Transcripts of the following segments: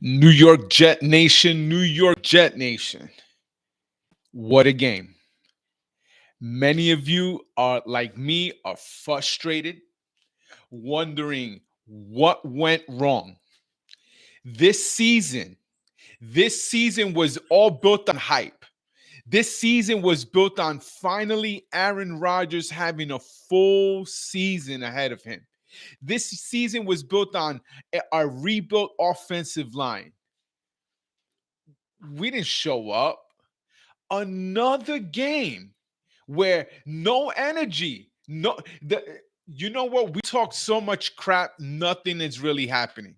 New York Jet Nation, New York Jet Nation. What a game. Many of you are like me, are frustrated, wondering what went wrong. This season, this season was all built on hype. This season was built on finally Aaron Rodgers having a full season ahead of him. This season was built on a rebuilt offensive line. We didn't show up. Another game where no energy, you know what? We talk so much crap, nothing is really happening.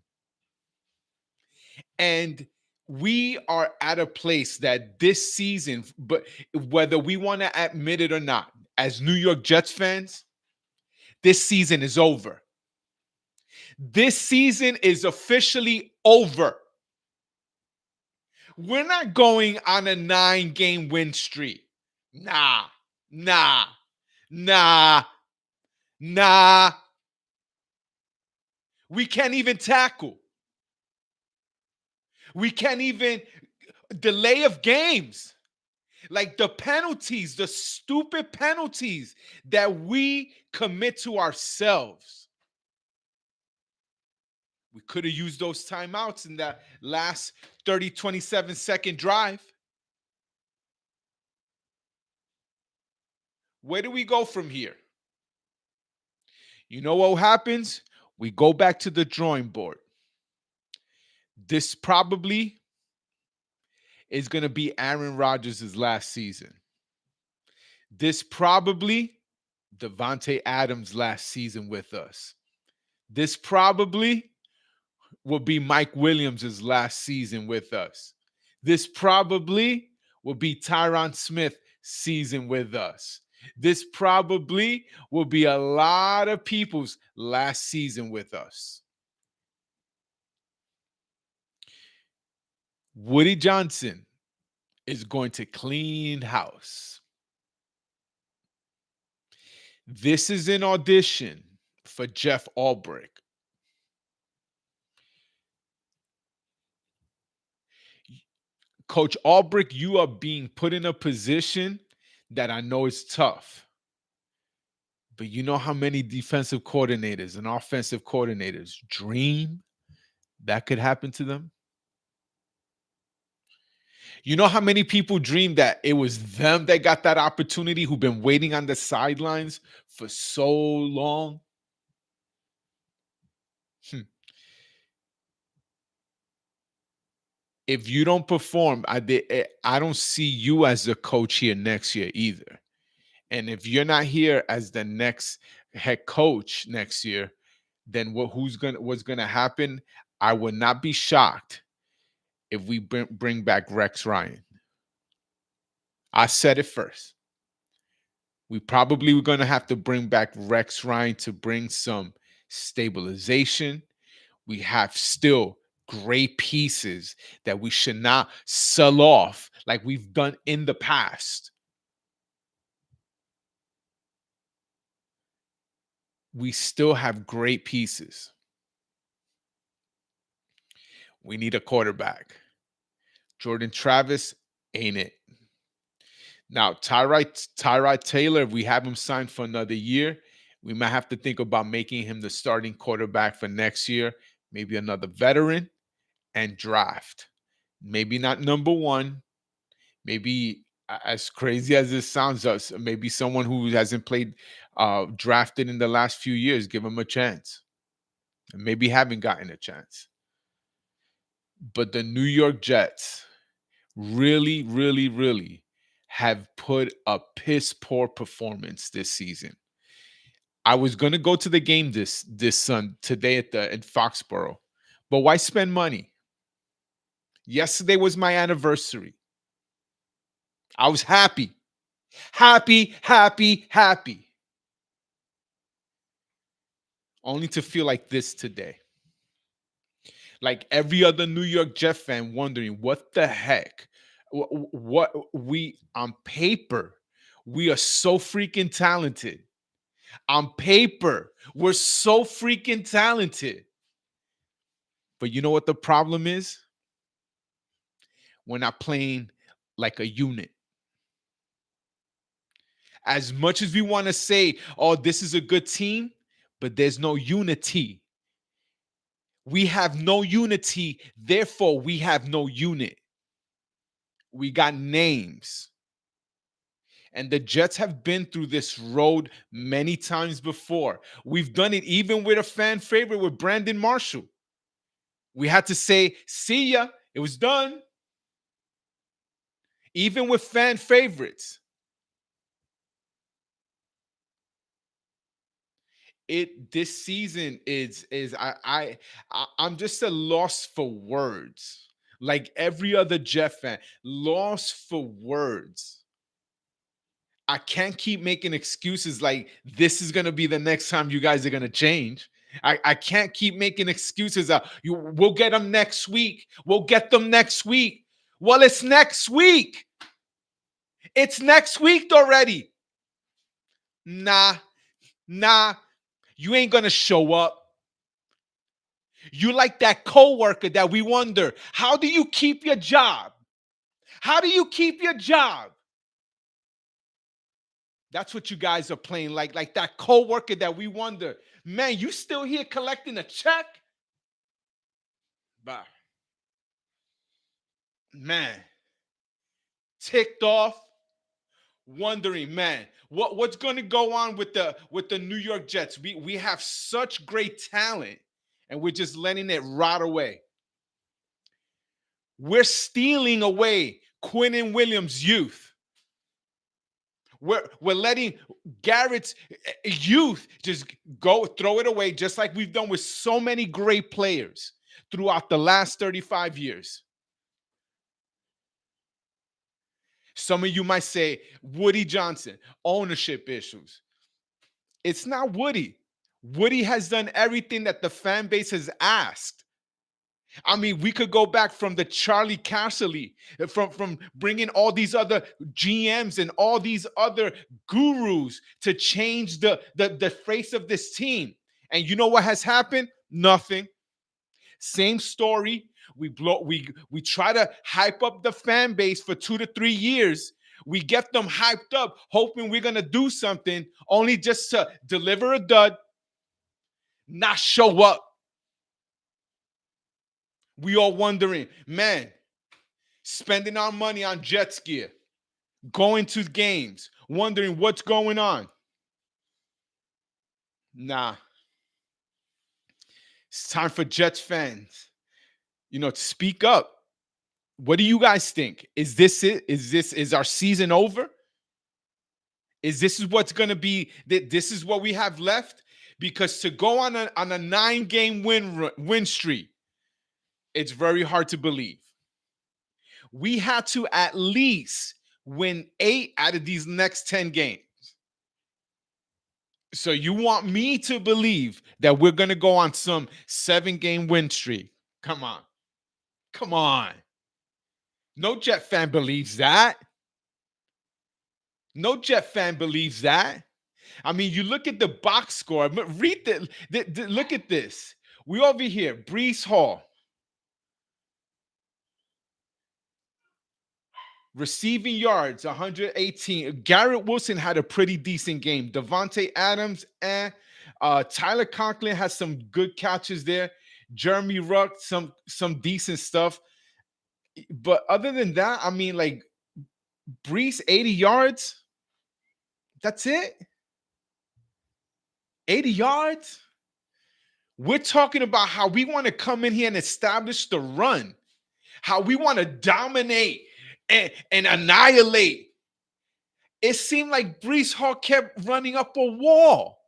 And we are at a place that this season, but whether we want to admit it or not, as New York Jets fans, this season is over. This season is officially over. We're not going on a 9-game win streak. Nah, nah, nah, nah. We can't even tackle. We can't even delay of games. Like the penalties, the stupid penalties that we commit to ourselves. We could have used those timeouts in that last 30, 27-second drive. Where do we go from here? You know what happens? We go back to the drawing board. This probably is going to be Aaron Rodgers' last season. This probably Devontae Adams' last season with us. This probably will be Mike Williams' last season with us. This probably will be Tyron Smith's season with us. This probably will be a lot of people's last season with us. Woody Johnson is going to clean house. This is an audition for Jeff Albrecht. Coach Albrecht, you are being put in a position that I know is tough. But you know how many defensive coordinators and offensive coordinators dream that could happen to them? You know how many people dream that it was them that got that opportunity, who've been waiting on the sidelines for so long? If you don't perform, I don't see you as a coach here next year either. And if you're not here as the next head coach next year, then what's gonna happen? I would not be shocked if we bring back Rex Ryan. I said it first. We probably were gonna have to bring back Rex Ryan to bring some stabilization. We have still great pieces that we should not sell off like we've done in the past. We still have great pieces. We need a quarterback. Jordan Travis ain't it. Now, Tyrod Taylor, if we have him signed for another year, we might have to think about making him the starting quarterback for next year, maybe another veteran, and draft. Maybe not number one, maybe as crazy as this sounds, maybe someone who hasn't played drafted in the last few years, give him a chance. And maybe haven't gotten a chance. But the New York Jets really, really, really have put a piss poor performance this season. I was gonna go to the game this today at Foxborough, but why spend money? Yesterday was my anniversary. I was happy, happy, happy, happy, only to feel like this today. Like every other New York Jet fan wondering what the heck, what we on paper, we are so freaking talented. On paper, we're so freaking talented. But you know what the problem is? we're not playing like a unit. As much as we want to say, oh, this is a good team, but there's no unity. We have no unity, therefore, we have no unit. We got names. And the Jets have been through this road many times before. We've done it even with a fan favorite with Brandon Marshall. We had to say, see ya, it was done. Even with fan favorites. This season is I'm just a loss for words. Like every other Jet fan, lost for words. I can't keep making excuses like this is gonna be the next time you guys are gonna change. I can't keep making excuses. We'll get them next week. We'll get them next week. Well, it's next week. It's next week already. Nah, nah. You ain't gonna show up. You like that coworker that we wonder, how do you keep your job? How do you keep your job? That's what you guys are playing like that coworker that we wonder, man, you still here collecting a check? But man, ticked off, wondering, man, what's going to go on with the New York Jets? We have such great talent, and we're just letting it rot away. We're stealing away Quinnen Williams' youth. We're letting Garrett's youth just go throw it away, just like we've done with so many great players throughout the last 35 years. Some of you might say, Woody Johnson, ownership issues. It's not Woody. Woody has done everything that the fan base has asked. I mean, we could go back from the Charlie Casserly, from bringing all these other GMs and all these other gurus to change the face of this team. And you know what has happened? Nothing. Same story. We try to hype up the fan base for 2 to 3 years. We get them hyped up, hoping we're gonna do something, only just to deliver a dud, not show up. We all wondering, man, spending our money on Jets gear, going to games, wondering what's going on. Nah. It's time for Jets fans, to speak up. What do you guys think? Is this it? Is our season over? Is this is what's going to be? This is what we have left? Because to go on a 9-game win streak, it's very hard to believe. We had to at least win 8 out of these next 10 games. So you want me to believe that we're going to go on some 7-game win streak? Come on. Come on. No Jet fan believes that. No Jet fan believes that. I mean, you look at the box score. Read look at this. We over here, Breece Hall. Receiving yards, 118. Garrett Wilson had a pretty decent game. Devontae Adams and Tyler Conklin has some good catches there. Jeremy Ruck, some decent stuff. But other than that, I mean, like Breece, 80 yards. That's it. 80 yards. We're talking about how we want to come in here and establish the run, how we want to dominate and annihilate. It seemed like Breece Hall kept running up a wall.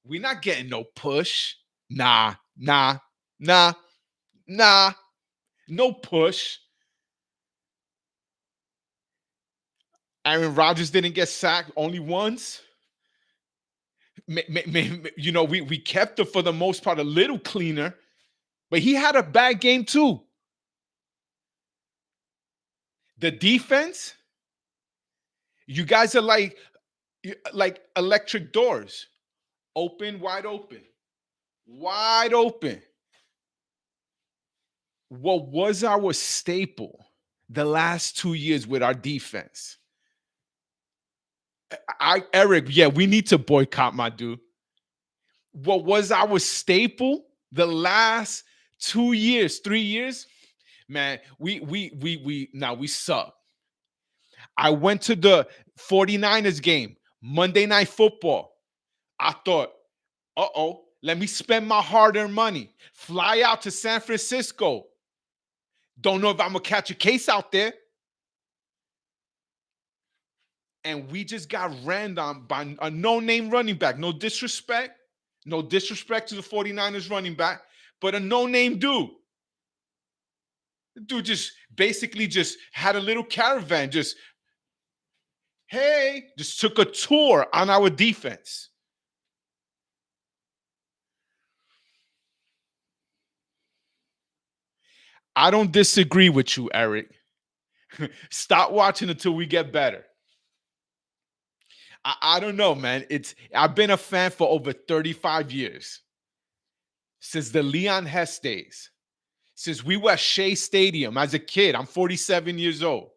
We're not getting no push. Nah. No push. Aaron Rodgers didn't get sacked only once. We kept him for the most part a little cleaner, but he had a bad game too. The defense, you guys are like electric doors, open, wide open, wide open. what was our staple the last 2 years with our defense? Eric, yeah, we need to boycott, my dude. What was our staple the last 2 years, 3 years? Man, we now we suck. I went to the 49ers game, Monday Night Football. I thought, uh-oh, let me spend my hard-earned money. Fly out to San Francisco. Don't know if I'm gonna catch a case out there. And we just got ran on by a no-name running back. No disrespect. No disrespect to the 49ers running back, but a no-name dude. The dude just basically just had a little caravan, just, hey, just took a tour on our defense. I don't disagree with you, Eric. Stop watching until we get better. I don't know, man. I've been a fan for over 35 years. Since the Leon Hess days. Since we were at Shea Stadium as a kid. I'm 47 years old.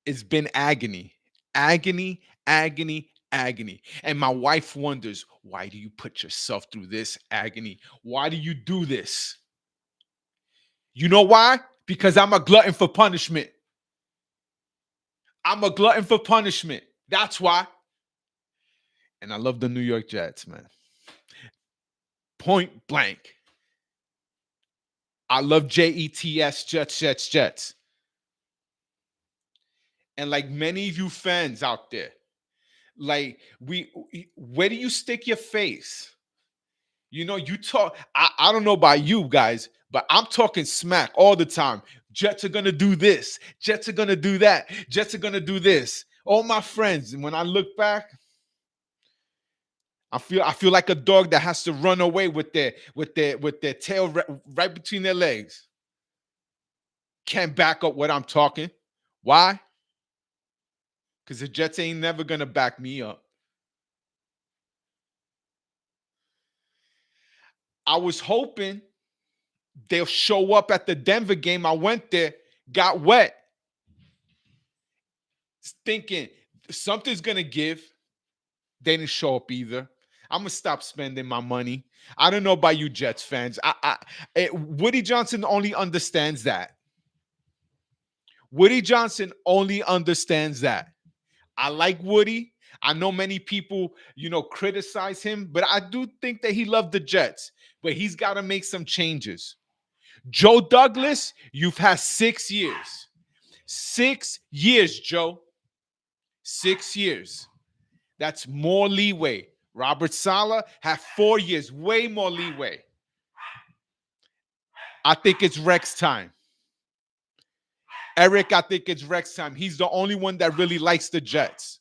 It's been agony. Agony, agony, agony. And my wife wonders, why do you put yourself through this agony? Why do you do this? You know why? Because I'm a glutton for punishment. I'm a glutton for punishment. That's why. And I love the New York Jets, man. Point blank. I love Jets, Jets, Jets, Jets. And like many of you fans out there, like where do you stick your face? You know, you talk. I don't know about you guys, but I'm talking smack all the time. Jets are gonna do this. Jets are gonna do that. Jets are gonna do this. All my friends, and when I look back, I feel like a dog that has to run away with their tail right between their legs. Can't back up what I'm talking. Why? Because the Jets ain't never gonna back me up. I was hoping they'll show up at the Denver game. I went there, got wet, thinking something's gonna give. They didn't show up either. I'm gonna stop spending my money. I don't know about you Jets fans. Woody Johnson only understands that. Woody Johnson only understands that. I like Woody. I know many people, criticize him, but I do think that he loved the Jets. But he's got to make some changes. Joe Douglas, you've had 6 years. 6 years, Joe. 6 years. That's more leeway. Robert Saleh had 4 years, way more leeway. I think it's Rex time. Eric, I think it's Rex time. He's the only one that really likes the Jets.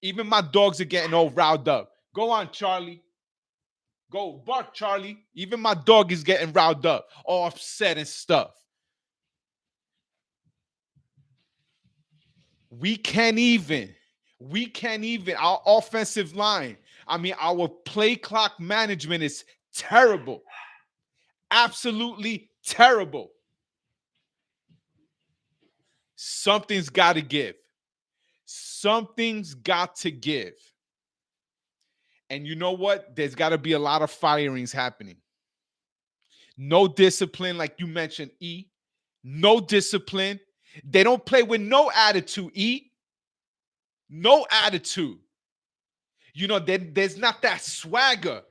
Even my dogs are getting all riled up. Go on, Charlie. Go bark, Charlie. Even my dog is getting riled up, all upset and stuff. We can't even. Our offensive line. I mean, our play clock management is terrible. Absolutely terrible. Something's got to give. Something's got to give. And you know what? There's got to be a lot of firings happening. No discipline, like you mentioned, E. No discipline. They don't play with no attitude, E. No attitude. There's not that swagger.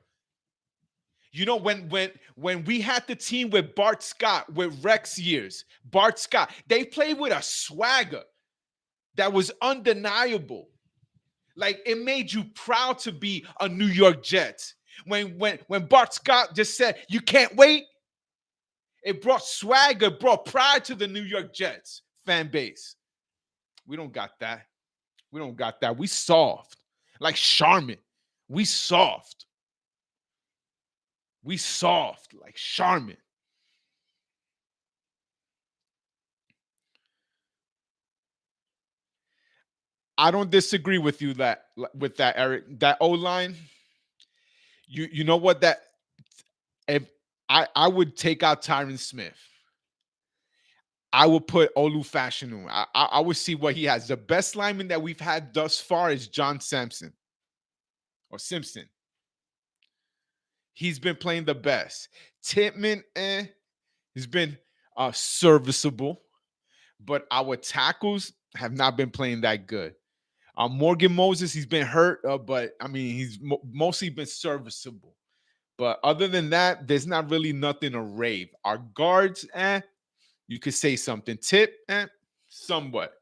When we had the team with Bart Scott, with Rex years, Bart Scott, they played with a swagger that was undeniable. Like, it made you proud to be a New York Jets. When Bart Scott just said, you can't wait, it brought swagger, brought pride to the New York Jets fan base. We don't got that. We soft. Like Charmin. We soft. Like Charmin. I don't disagree with you with that, Eric. That O line, you know what, that if I would take out Tyron Smith. I would put Olu Fashanu. I would see what he has. The best lineman that we've had thus far is John Sampson or Simpson. He's been playing the best. Titman, he's been serviceable, but our tackles have not been playing that good. Morgan Moses, he's been hurt, but I mean, he's mostly been serviceable. But other than that, there's not really nothing to rave. Our guards, you could say something. Tip, somewhat.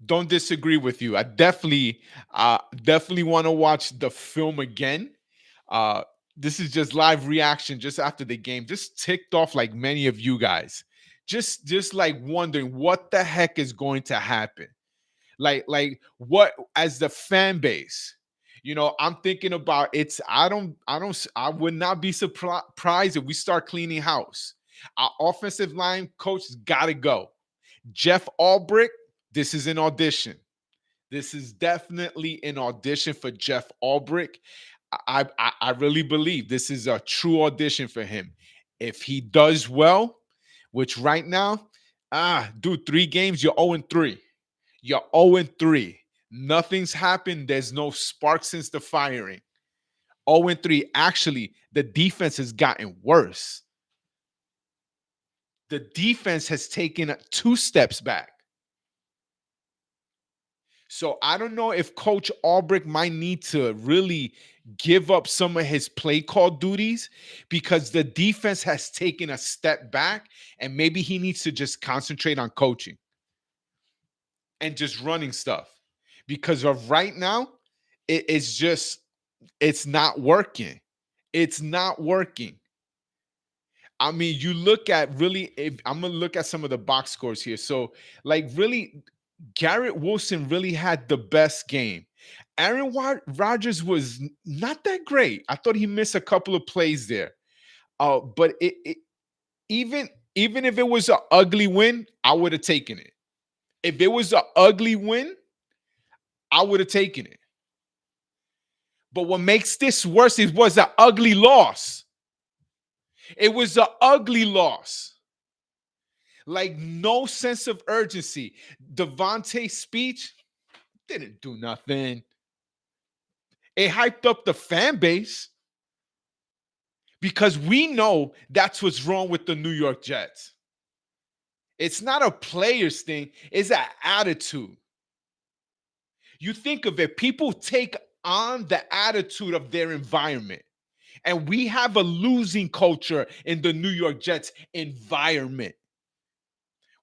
Don't disagree with you. I definitely want to watch the film again. Uh, this is just live reaction just after the game. Just ticked off like many of you guys. Just like wondering what the heck is going to happen. Like what as the fan base. I'm thinking about it's. I would not be surprised if we start cleaning house. Our offensive line coach has got to go. Jeff Albrecht, this is an audition. This is definitely an audition for Jeff Albrecht. I really believe this is a true audition for him. If he does well, which right now, dude, 3 games, you're 0-3. You're 0-3. Nothing's happened. There's no spark since the firing. 0-3. Actually, the defense has gotten worse. The defense has taken 2 steps back. So I don't know if Coach Albrecht might need to really give up some of his play call duties because the defense has taken a step back and maybe he needs to just concentrate on coaching and just running stuff. Because of right now, it's not working. It's not working. I mean, you look at really, if I'm gonna look at some of the box scores here. So, like, really, Garrett Wilson really had the best game. Aaron Rodgers was not that great. I thought he missed a couple of plays there. But even if it was an ugly win, I would have taken it. If it was an ugly win, I would have taken it. But what makes this worse is was an ugly loss. It was an ugly loss. Like no sense of urgency. Devontae's speech didn't do nothing. It hyped up the fan base because we know that's what's wrong with the New York Jets. It's not a players thing, it's an attitude. You think of it, people take on the attitude of their environment. And we have a losing culture in the New York Jets environment.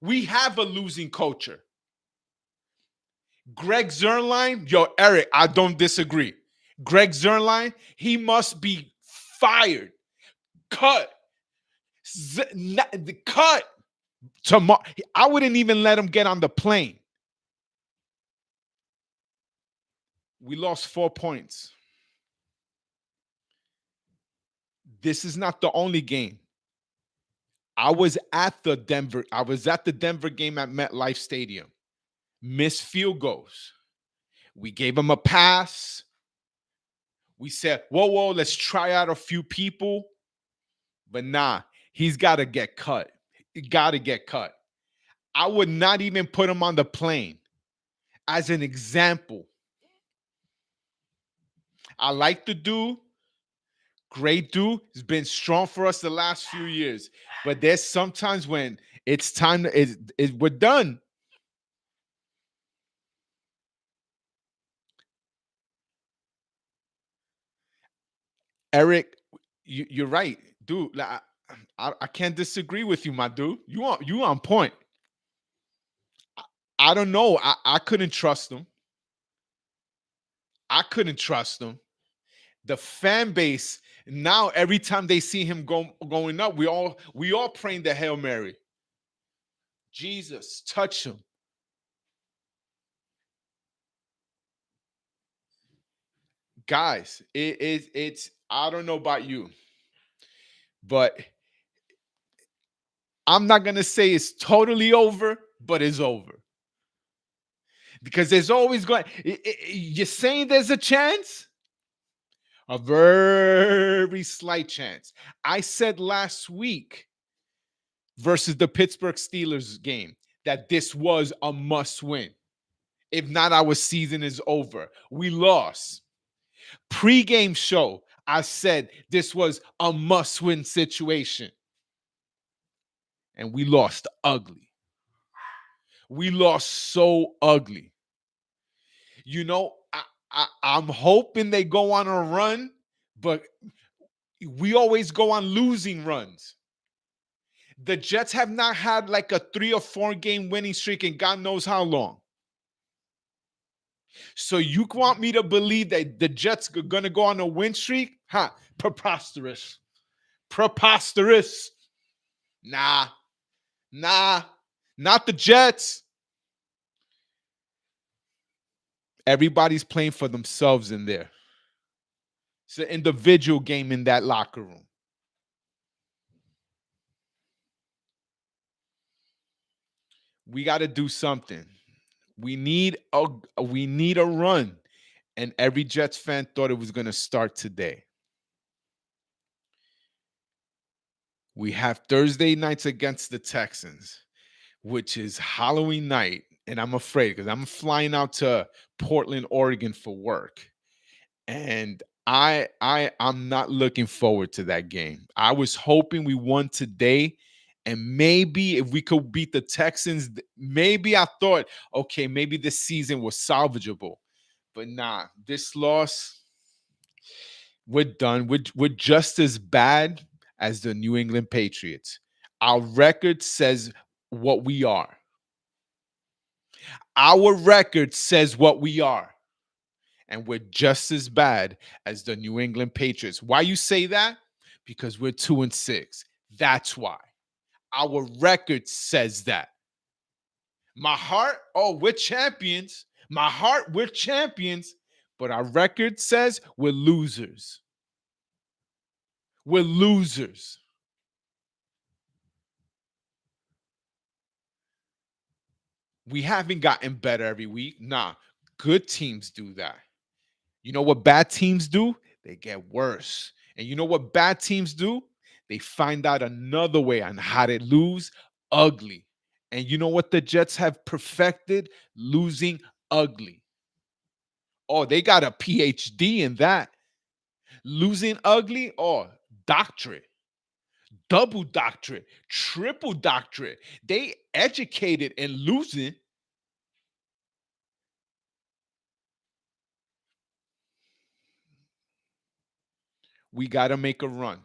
We have a losing culture. Greg Zerline, yo, Eric, I don't disagree. Greg Zerline, he must be fired. Cut. Cut. Tomorrow, I wouldn't even let him get on the plane. We lost 4 points. This is not the only game. I was at the Denver game at MetLife Stadium. Missed field goals. We gave him a pass. We said, whoa, let's try out a few people. But nah, he's got to get cut. He got to get cut. I would not even put him on the plane as an example. I like the dude. Great dude. He's been strong for us the last few years. But there's sometimes when it's time we're done. Eric, you're right, dude. Like, I can't disagree with you, my dude. You on point. I don't know. I couldn't trust him. I couldn't trust him. The fan base now, every time they see him going up, we all praying the Hail Mary. Jesus, touch him. Guys, it's I don't know about you, but I'm not gonna say it's totally over, but it's over. Because there's always going. You're saying there's a chance, A very slight chance. I said last week versus the Pittsburgh Steelers game that this was a must win. If not, our season is over. We lost. Pre-game show, I said this was a must win situation. And we lost ugly. We lost so ugly. You know, I'm hoping they go on a run, but we always go on losing runs. The Jets have not had like a 3 or 4 game winning streak in God knows how long. So you want me to believe that the Jets are going to go on a win streak? Ha, preposterous. Preposterous. Nah, not the Jets. Everybody's playing for themselves in there. It's an individual game in that locker room. We got to do something. We need a run. And every Jets fan thought it was going to start today. We have Thursday nights against the Texans, which is Halloween night. And I'm afraid because I'm flying out to Portland, Oregon for work. And I'm not looking forward to that game. I was hoping we won today. And maybe if we could beat the Texans, maybe I thought, okay, maybe this season was salvageable. But nah, this loss, we're done. We're just as bad as the New England Patriots. Our record says what we are. Our record says what we are. And we're just as bad as the New England Patriots. Why you say that? Because we're 2-6. That's why. Our record says that. My heart, oh, we're champions. My heart, we're champions. But our record says we're losers. We're losers. We haven't gotten better every week. Nah, good teams do that. You know what bad teams do? They get worse. And you know what bad teams do? They find out another way on how to lose ugly. And you know what the Jets have perfected? Losing ugly. Oh, they got a PhD in that. Losing ugly? Oh, doctorate. Double doctorate. Triple doctorate. They educated in losing. We got to make a run.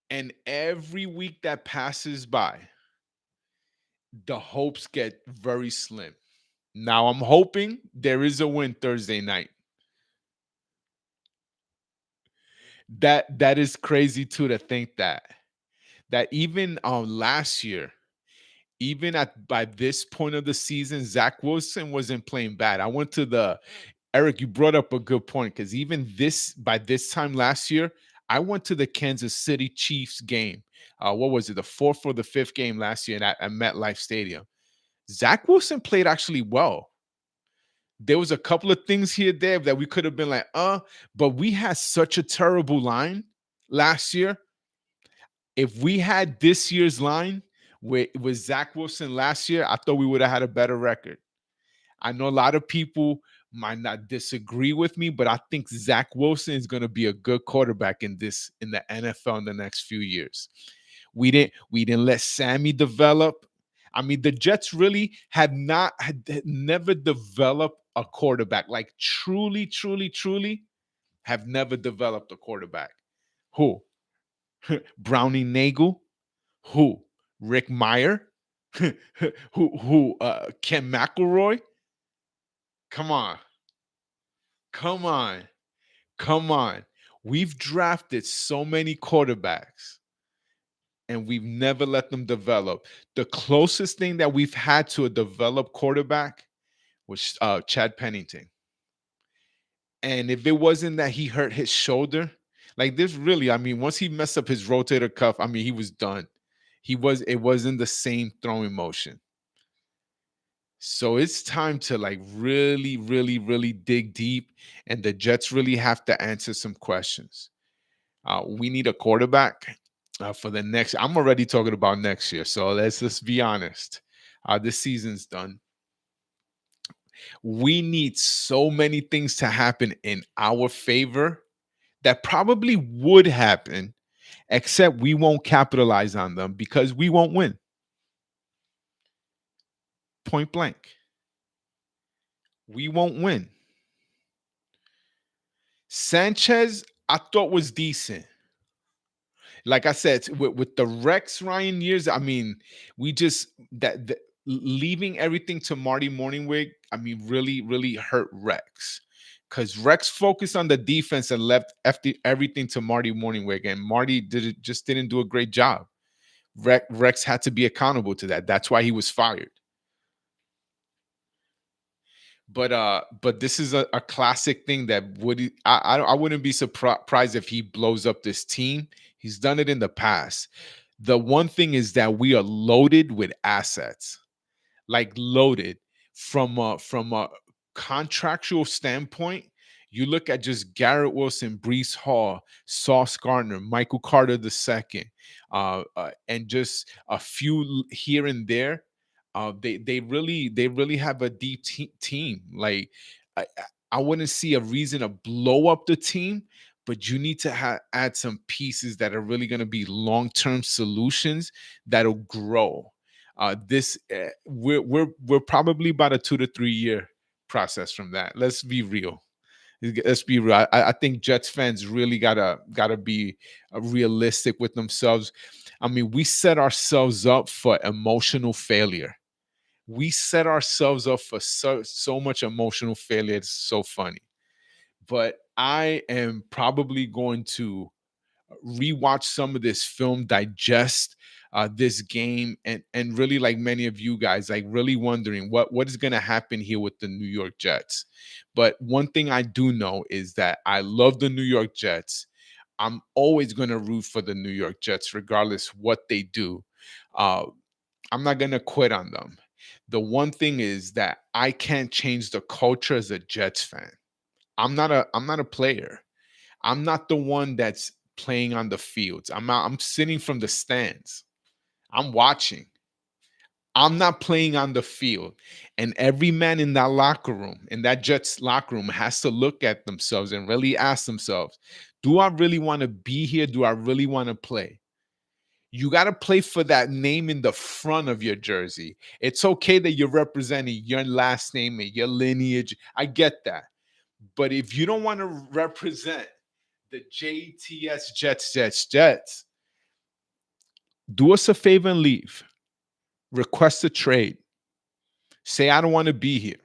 And every week that passes by, the hopes get very slim. Now I'm hoping there is a win Thursday night. That is crazy too to think that even last year, even at by this point of the season, Zach Wilson wasn't playing bad. I went to the Eric, you brought up a good point because even by this time last year, I went to the Kansas City Chiefs game. What was it, the fourth or the fifth game last year at MetLife Stadium? Zach Wilson played actually well. There was a couple of things here there that we could have been like, but we had such a terrible line last year. If we had this year's line with Zach Wilson last year, I thought we would have had a better record. I know a lot of people might not disagree with me, but I think Zach Wilson is going to be a good quarterback in the NFL in the next few years. We didn't let Sammy develop. I mean, the Jets really had never developed a quarterback. Like truly, truly, truly have never developed a quarterback. Who? Brownie Nagel? Who? Rick Meyer? who Ken McElroy? Come on. Come on. Come on. We've drafted so many quarterbacks and we've never let them develop. The closest thing that we've had to a developed quarterback was Chad Pennington. And if it wasn't that he hurt his shoulder, like this really, I mean, once he messed up his rotator cuff, I mean, he was done. It wasn't the same throwing motion. So it's time to like really, really, really dig deep, and the Jets really have to answer some questions. We need a quarterback for the next. I'm already talking about next year, so let's be honest. This season's done. We need so many things to happen in our favor that probably would happen, except we won't capitalize on them because we won't win. Point blank. We won't win. Sanchez, I thought was decent. Like I said, with the Rex Ryan years, I mean, we just leaving everything to Marty Morningwig, I mean, really, really hurt Rex. Because Rex focused on the defense and left everything to Marty Morningwig, and Marty just didn't do a great job. Rex had to be accountable to that. That's why he was fired. But this is a classic thing that I wouldn't be surprised if he blows up this team. He's done it in the past. The one thing is that we are loaded with assets, like loaded from a contractual standpoint. You look at just Garrett Wilson, Brees Hall, Sauce Gardner, Michael Carter II, and just a few here and there. They really have a deep team. Like I, I wouldn't see a reason to blow up the team, but you need to add some pieces that are really going to be long-term solutions that'll grow. This we're probably about a 2 to 3 year process from that. Let's be real. Let's be real. I think Jets fans really gotta be realistic with themselves. I mean, we set ourselves up for emotional failure. We set ourselves up for so much emotional failure. It's so funny. But I am probably going to rewatch some of this film, digest this game, and really, like many of you guys, like really wondering what is going to happen here with the New York Jets. But one thing I do know is that I love the New York Jets. I'm always going to root for the New York Jets, regardless what they do. Uh, I'm not going to quit on them. The one thing is that I can't change the culture as a Jets fan. I'm not a player. I'm not the one that's playing on the fields. I'm sitting from the stands. I'm watching. I'm not playing on the field. And every man in that locker room, in that Jets locker room, has to look at themselves and really ask themselves, do I really want to be here? Do I really want to play? You got to play for that name in the front of your jersey. It's okay that you're representing your last name and your lineage. I get that. But if you don't want to represent the JTS Jets, do us a favor and leave. Request a trade. Say, I don't want to be here.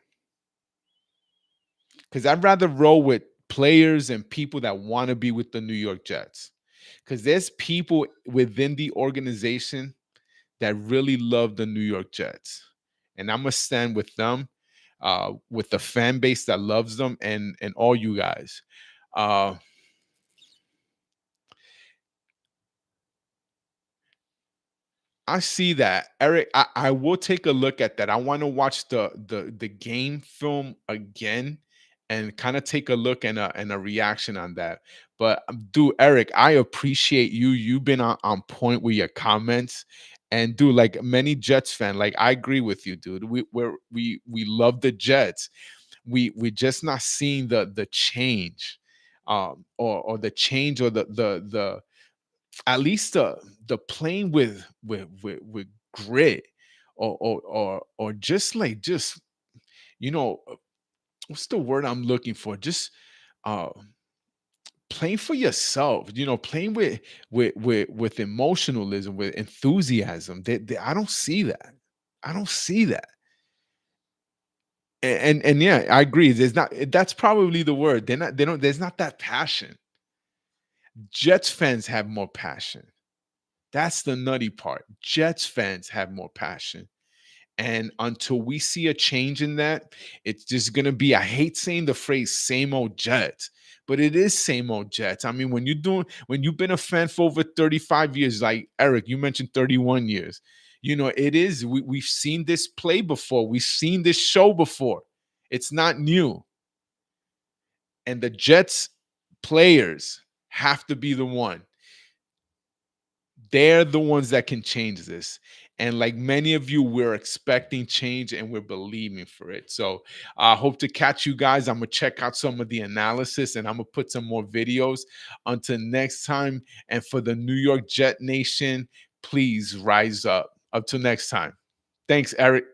Because I'd rather roll with players and people that want to be with the New York Jets. Because there's people within the organization that really love the New York Jets. And I'm going to stand with them, with the fan base that loves them, and all you guys. I see that, Eric. I will take a look at that. I want to watch the game film again and kind of take a look and a reaction on that. But dude, Eric, I appreciate you. You've been on point with your comments. And dude, like many Jets fan, like I agree with you, dude. We love the Jets. We're just not seeing the change, or the change, or the at least the playing with grit, or just like just you know what's the word I'm looking for, just uh playing for yourself, playing with emotionalism, with enthusiasm. I don't see that. I don't see that. And yeah, I agree, there's not, that's probably the word. They don't, there's not that passion. Jets fans have more passion. That's the nutty part. Jets fans have more passion. And until we see a change in that, it's just going to be, I hate saying the phrase same old Jets, but it is same old Jets. I mean, when you've been a fan for over 35 years, like Eric, you mentioned 31 years, It is. We've seen this play before. We've seen this show before. It's not new. And the Jets players have to be the one. They're the ones that can change this. And like many of you, we're expecting change and we're believing for it. So I hope to catch you guys. I'm going to check out some of the analysis and I'm going to put some more videos. Until next time. And for the New York Jet Nation, please rise up. Up till next time. Thanks, Eric.